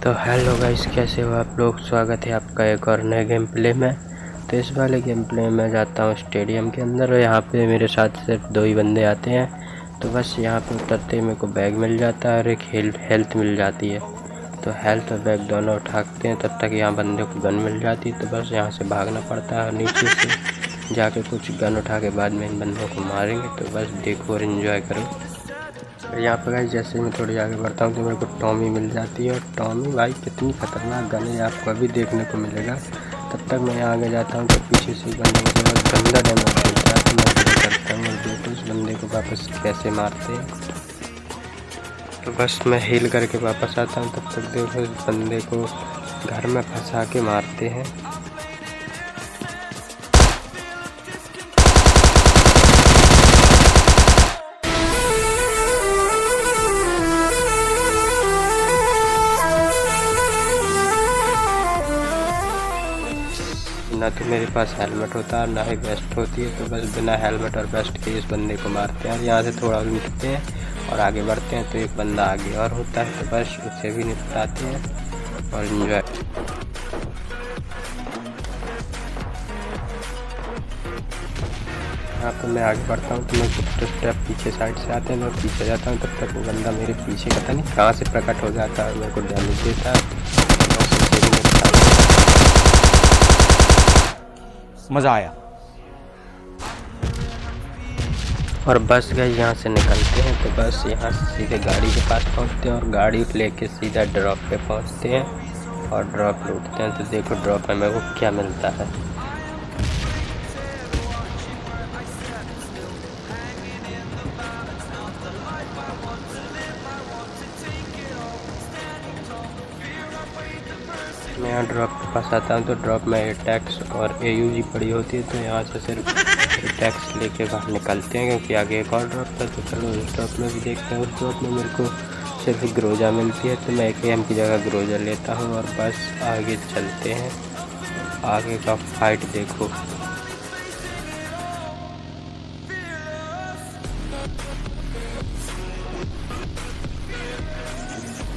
तो hello guys, कैसे हो आप लोग। स्वागत है आपका एक और नए गेम प्ले में। तो इस वाले गेम प्ले में जाता हूँ स्टेडियम के अंदर और यहाँ पे मेरे साथ सिर्फ 2 ही बंदे आते हैं। तो बस यहाँ पे उतरते ही मेरे को बैग मिल जाता है और एक हेल्थ मिल जाती है। तो हेल्थ और बैग दोनों उठाते हैं, तब तक यहाँ बंदे को गन मिल जाती है। तो बस यहाँ से भागना पड़ता है, नीचे से जाके कुछ गन उठा के बाद में इन बंदों को मारेंगे। तो बस देखो और इन्जॉय करो। यहाँ पर गाइस जैसे ही मैं थोड़ी आगे बढ़ता हूँ तो मेरे को टॉमी मिल जाती है। और टॉमी भाई कितनी खतरनाक गन है, आपको अभी देखने को मिलेगा। तब तक मैं यहाँ आगे जाता हूँ तो पीछे से बंदे को बहुत गंदा डैमेज मिलता है। तो मैं क्या करता हूँ और देखो उस बंदे को वापस कैसे मारते हैं। तो बस मैं हील करके वापस आता हूँ, तब तक देखो उस बंदे को घर में फंसा के मारते हैं। ना तो मेरे पास हेलमेट होता है ना ही वेस्ट होती है। तो बस बिना हेलमेट और वेस्ट के इस बंदे को मारते हैं और यहाँ से थोड़ा लूटते हैं और आगे बढ़ते हैं। तो एक बंदा आगे और होता है, तो बस उसे भी निपटाते हैं और इन्जॉय। यहाँ पर मैं आगे बढ़ता हूँ तो मैं कुछ स्टेप पीछे साइड से आते हैं, मैं पीछे जाता हूँ। तब तक वो बंदा मेरे पीछे पता नहीं कहाँ से प्रकट हो जाता है और मेरे को डैमेज देता है। मज़ा आया। और बस गए यहाँ से निकलते हैं। तो बस यहाँ से सीधे गाड़ी के पास पहुँचते हैं और गाड़ी लेके सीधा ड्रॉप पे पहुँचते हैं और ड्रॉप लूटते हैं। तो देखो ड्रॉप में मेरे को क्या मिलता है। मैं यहाँ ड्रॉप के पास आता हूँ तो ड्रॉप में एटैक्स और AUG पड़ी होती है। तो यहाँ से सिर्फ एटैक्स लेके बाहर निकलते हैं, क्योंकि आगे एक और ड्रॉप था। तो चलो उस ड्रॉप में भी देखते हैं। उस ड्रॉप में मेरे को सिर्फ ग्रोजा मिलती है, तो मैं AKM की जगह ग्रोजा लेता हूँ और बस आगे चलते हैं। आगे का फाइट देखो।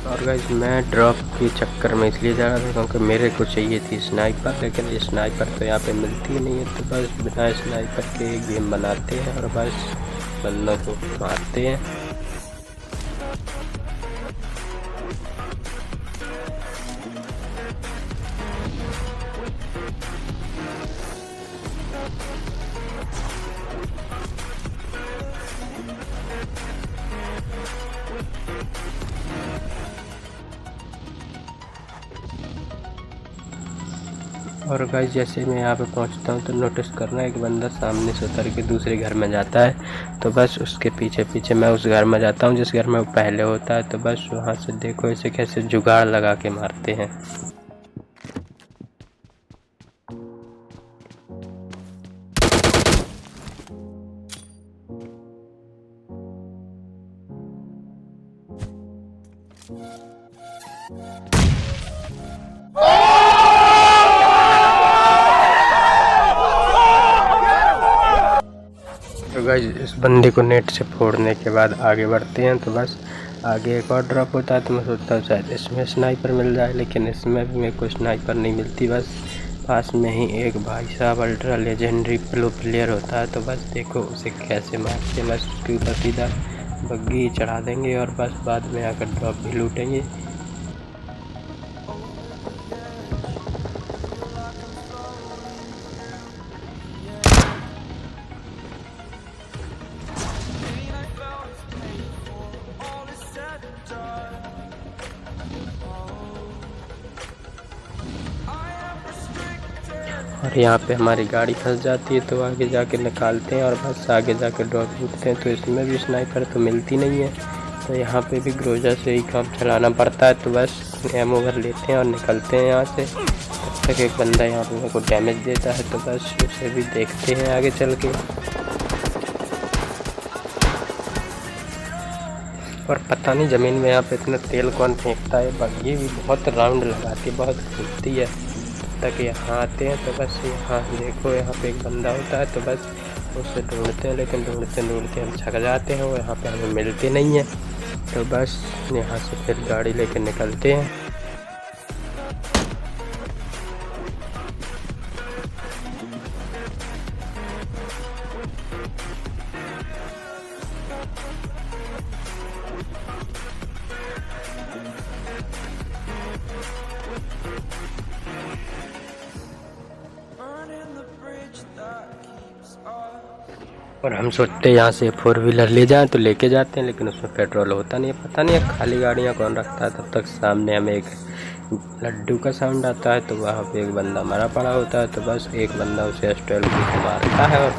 और गाइस मैं ड्रॉप के चक्कर में इसलिए जा रहा था क्योंकि मेरे को चाहिए थी स्नाइपर, लेकिन ये स्नाइपर तो यहाँ पे मिलती नहीं है। तो बस बिना स्नाइपर के गेम बनाते हैं और बस बंदों को मारते हैं। और गाइस जैसे मैं यहाँ पे पहुँचता हूँ तो नोटिस करना एक बंदा सामने से उतर के दूसरे घर में जाता है। तो बस उसके पीछे पीछे मैं उस घर में जाता हूँ जिस घर में वो पहले होता है। तो बस वहाँ से देखो इसे कैसे जुगाड़ लगा के मारते हैं। तो गाइस इस बंदे को नेट से फोड़ने के बाद आगे बढ़ते हैं। तो बस आगे एक और ड्रॉप होता है। तो मैं सोचता हूँ शायद इसमें स्नाइपर मिल जाए, लेकिन इसमें भी मेरे को स्नाइपर नहीं मिलती। बस पास में ही एक भाई साहब अल्ट्रा लेजेंडरी प्रो प्लेयर होता है। तो बस देखो उसे कैसे मारते हैं। बस उसके ऊपर सीधा बग्गी चढ़ा देंगे और बस बाद में आकर ड्रॉप भी लूटेंगे। और यहाँ पे हमारी गाड़ी फंस जाती है, तो आगे जाके निकालते हैं और बस आगे जाके ड्रॉप लूटते हैं। तो इसमें भी स्नाइपर तो मिलती नहीं है, तो यहाँ पे भी ग्रोजा से ही काम चलाना पड़ता है। तो बस एमो भर लेते हैं और निकलते हैं यहाँ से। तब तक एक बंदा यहाँ पे मेरे को डैमेज देता है, तो बस उसे भी देखते हैं आगे चल के। और पता नहीं ज़मीन में यहाँ पे इतना तेल कौन फेंकता है। बग्गी भी बहुत राउंड लगाती है, बहुत घूमती है। तक यहाँ आते हैं तो बस यहाँ देखो यहाँ पे एक बंदा होता है। तो बस उसे ढूंढते हैं, लेकिन ढूंढते ढूंढते हम थक जाते हैं, वो यहाँ पे हमें मिलते नहीं है। तो बस यहाँ से फिर गाड़ी लेकर निकलते हैं। और हम सोचते हैं यहाँ से 4 व्हीलर ले जाएं तो लेके जाते हैं, लेकिन उसमें पेट्रोल होता नहीं है। पता नहीं है खाली गाड़ियाँ कौन रखता है। तब तक सामने हमें एक लड्डू का साउंड आता है, तो वहाँ पे एक बंदा मरा पड़ा होता है। तो बस एक बंदा उसे S12 से मारता है और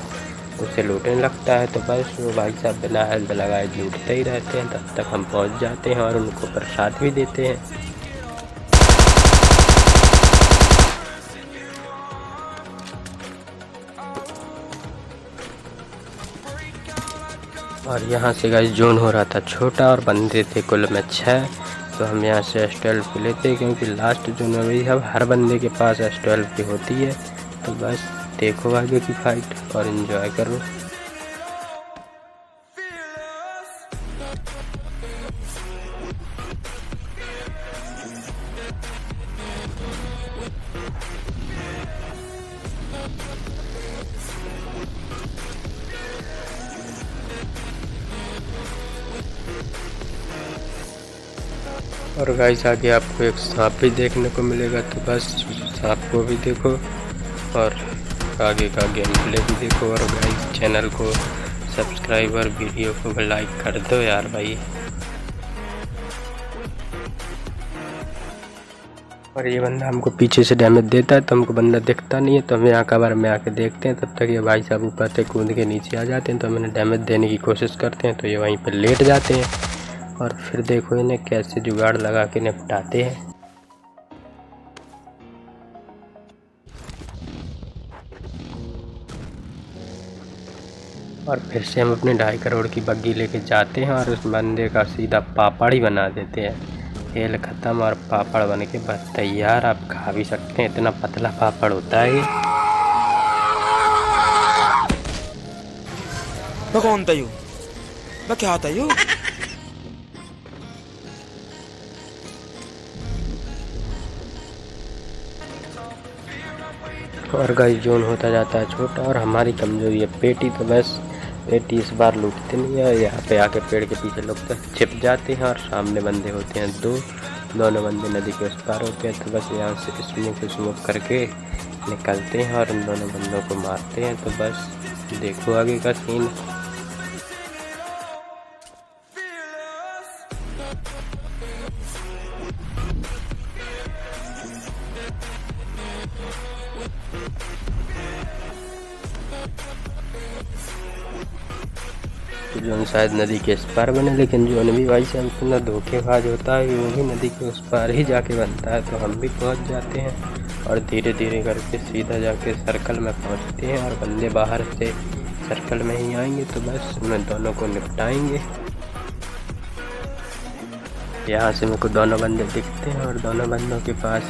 उसे लूटने लगता है। तो बस वो भाई साहब बिना हेल्थ लगाए लूटते ही रहते हैं। तब तक हम पहुँच जाते हैं और उनको प्रसाद भी देते हैं। और यहाँ से गाइस जोन हो रहा था छोटा और बंदे थे कुल में 6। तो हम यहाँ से S12 पे लेते हैं, क्योंकि लास्ट जोन में भी हर बंदे के पास S12 की होती है। तो बस देखो आगे की फाइट और एंजॉय करो। और गाइस आगे आपको एक सांप भी देखने को मिलेगा, तो बस सांप को भी देखो और आगे का गेम प्ले भी देखो। और गाइस चैनल को सब्सक्राइब और वीडियो को लाइक कर दो यार भाई। और ये बंदा हमको पीछे से डैमेज देता है, तो हमको बंदा दिखता नहीं है। तो हम यहाँ कवर में आके देखते हैं, तब तक ये भाई साहब ऊपर से कूद के नीचे आ जाते हैं। तो हम इन्हें डैमेज देने की कोशिश करते हैं, तो ये वहीं पर लेट जाते हैं। और फिर देखो इन्हें कैसे जुगाड़ लगा के निपटाते हैं। और फिर से हम अपने 2.5 करोड़ की बग्गी लेके जाते हैं और उस बंदे का सीधा पापड़ ही बना देते हैं। खेल ख़त्म और पापड़ बन के बस तैयार। आप खा भी सकते हैं, इतना पतला पापड़ होता है ये। मैं कौन था यू? मैं क्या था यू? और गाइस जोन होता जाता है छोटा और हमारी कमजोरी है पेटी। तो बस पेटी इस बार लूटते नहीं है। यहाँ पे आके पेड़ के पीछे लोग तो छिप जाते हैं और सामने बंदे होते हैं दोनों बंदे नदी के उस पार होते हैं। तो बस यहाँ से स्मोक करके निकलते हैं और उन दोनों बंदों को मारते हैं। तो बस देखो आगे का सीन। जोन शायद नदी के इस पार बने, लेकिन जोन भी भाई से हमसे धोखेबाज होता है, वो भी नदी के उस पार ही जाके बनता है। तो हम भी पहुंच जाते हैं और धीरे धीरे करके सीधा जाके सर्कल में पहुंचते हैं। और बंदे बाहर से सर्कल में ही आएंगे, तो बस उन दोनों को निपटाएंगे। यहाँ से मेरे को दोनों बंदे दिखते हैं और दोनों बंदों के पास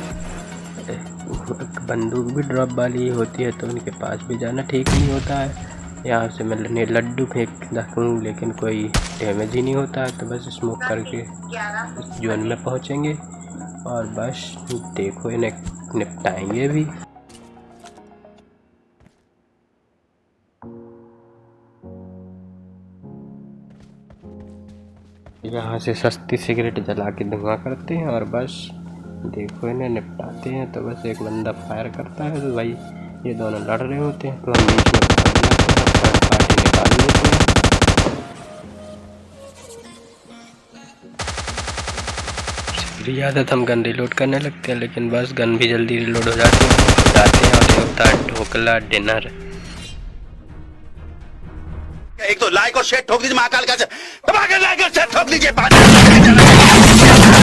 बंदूक भी ड्रॉप वाली होती है, तो उनके पास भी जाना ठीक नहीं होता है। यहाँ से मैं लड्डू फेंकता हूँ, लेकिन कोई डैमेज ही नहीं होता है। तो बस स्मोक करके इस जोन में पहुँचेंगे और बस देखो इन्हें निपटाएंगे भी। यहाँ से सस्ती सिगरेट जला के धुआं करते हैं और बस देखो इन्हें निपटाते हैं। तो बस एक बंदा फायर करता है, तो भाई ये दोनों लड़ रहे होते हैं, तो हम बीच में थर्ड पार्टी निकाल लेते हैं। भी आदत हम गन रिलोड करने लगते हैं, लेकिन बस गन भी जल्दी रिलोड हो जाती है। जाते हैं और ये होता है ढोकला डिनर। एक तो लाइक और शेयर ठोक दीजिए, महाकाल का लाइक और शेयर ठोक दीजिए।